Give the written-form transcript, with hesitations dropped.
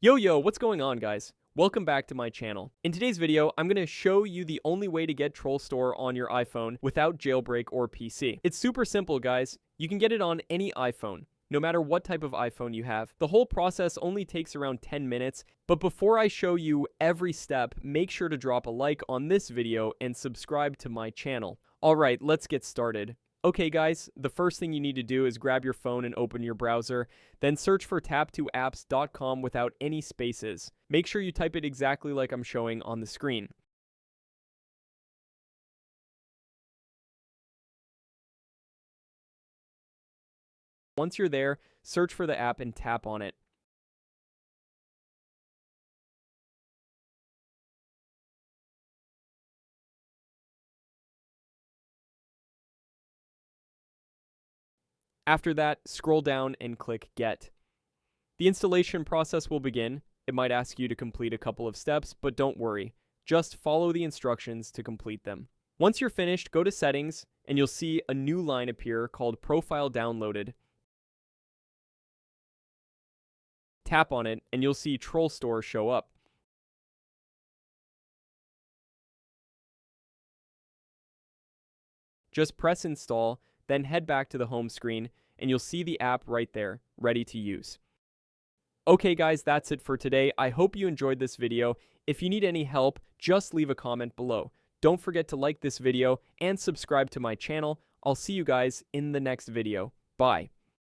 Yo, what's going on, guys? Welcome back to my channel. In today's video, I'm going to show you the only way to get TrollStore on your iPhone without Jailbreak or PC. It's super simple, guys. You can get it on any iPhone, no matter what type of iPhone you have. The whole process only takes around 10 minutes, but before I show you every step, make sure to drop a like on this video and subscribe to my channel. Alright, let's get started. Okay guys, the first thing you need to do is grab your phone and open your browser, then search for tap2apps.com without any spaces. Make sure you type it exactly like I'm showing on the screen. Once you're there, search for the app and tap on it. After that, scroll down and click Get. The installation process will begin. It might ask you to complete a couple of steps, but don't worry. Just follow the instructions to complete them. Once you're finished, go to Settings, and you'll see a new line appear called Profile Downloaded. Tap on it, and you'll see TrollStore show up. Just press Install, then head back to the home screen, and you'll see the app right there, ready to use. Okay guys, that's it for today. I hope you enjoyed this video. If you need any help, just leave a comment below. Don't forget to like this video and subscribe to my channel. I'll see you guys in the next video. Bye.